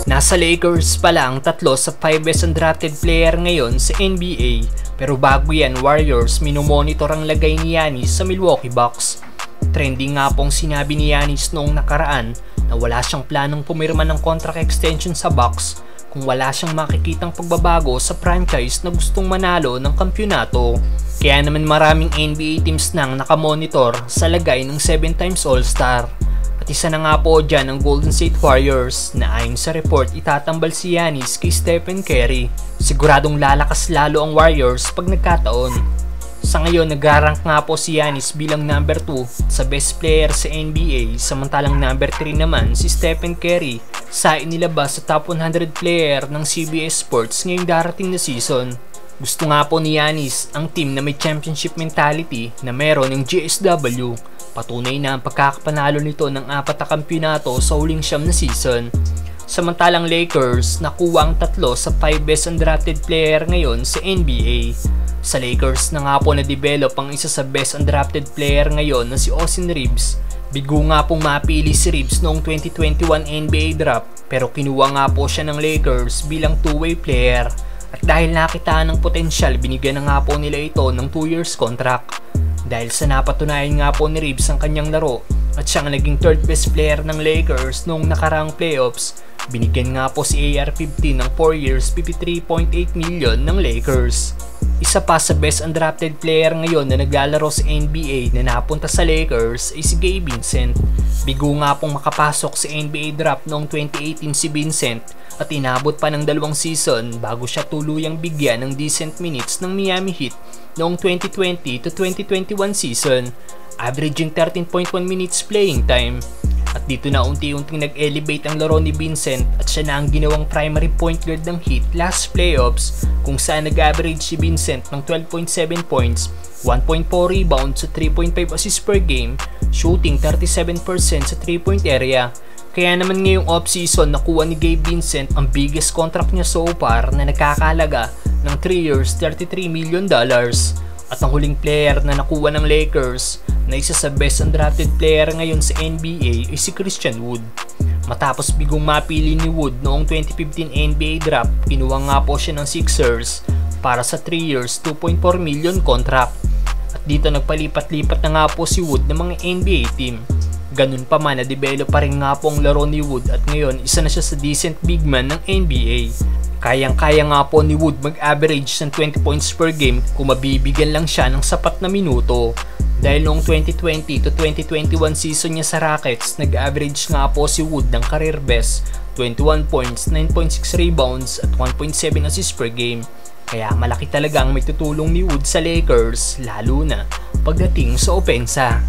Nasa Lakers pala ang 3 sa 5 best undrafted player ngayon sa NBA, pero bago yan Warriors, minomonitor ang lagay ni Giannis sa Milwaukee Bucks. Trending nga pong sinabi ni Giannis noong nakaraan na wala siyang planong pumirma ng contract extension sa Bucks kung wala siyang makikitang pagbabago sa franchise na gustong manalo ng kampyonato. Kaya naman maraming NBA teams nang nakamonitor sa lagay ng 7 times All-Star. At isa na nga po dyan ang Golden State Warriors na ayon sa report itatambal si Giannis kay Stephen Curry. Siguradong lalakas lalo ang Warriors pag nagkataon. Sa ngayon, nag-rank nga po si Giannis bilang number 2 sa best player sa NBA, samantalang number 3 naman si Stephen Curry sa inilabas sa top 100 player ng CBS Sports ngayong darating na season. Gusto nga po ni Giannis ang team na may championship mentality na meron ng GSW. Patunay na ang pagkakapanalo nito ng 4 na kampyonato sa huling 9 na season. Samantalang Lakers nakuha ang 3 sa 5 best undrafted player ngayon sa NBA. Sa Lakers na nga po na-develop ang isa sa best undrafted player ngayon na si Austin Reeves. Bigo nga pong mapili si Reeves noong 2021 NBA draft, pero kinuha nga po siya ng Lakers bilang two-way player. At dahil nakita ng potensyal, binigyan na nga po nila ito ng 2 years contract. Dahil sa napatunayan nga po ni Reeves ang kanyang laro at siyang naging 3rd best player ng Lakers noong nakaraang playoffs, binigyan nga po si AR-15 ng 4 years 53.8 million ng Lakers. Isa pa sa best undrafted player ngayon na naglalaro sa NBA na napunta sa Lakers ay si Gabe Vincent. Bigo nga pong makapasok sa NBA draft noong 2018 si Vincent at inabot pa ng 2 season bago siya tuluyang bigyan ng decent minutes ng Miami Heat noong 2020 to 2021 season, averaging 13.1 minutes playing time. At dito na unti-unting nag-elevate ang laro ni Vincent at siya na ang ginawang primary point guard ng Heat last playoffs, kung saan nag-average si Vincent ng 12.7 points, 1.4 rebounds at 3.5 assists per game, shooting 37% sa 3-point area. Kaya naman ngayong off-season nakuha ni Gabe Vincent ang biggest contract niya so far na nagkakahalaga ng 3 years $33 million. At ang huling player na nakuha ng Lakers na isa sa best undrafted player ngayon sa NBA ay si Christian Wood. Matapos bigong mapili ni Wood noong 2015 NBA draft, kinuha nga po siya ng Sixers para sa 3 years $2.4 million contract. At dito nagpalipat-lipat na nga po si Wood ng mga NBA team. Ganun pa man, na-develop pa rin nga po ang laro ni Wood at ngayon isa na siya sa decent big man ng NBA. Kayang-kaya nga po ni Wood mag-average ng 20 points per game kung mabibigyan lang siya ng sapat na minuto. Dahil noong 2020 to 2021 season niya sa Rockets, nag-average nga po si Wood ng career best 21 points, 9.6 rebounds at 1.7 assists per game. Kaya malaki talaga ang may tutulong ni Wood sa Lakers, lalo na pagdating sa opensa.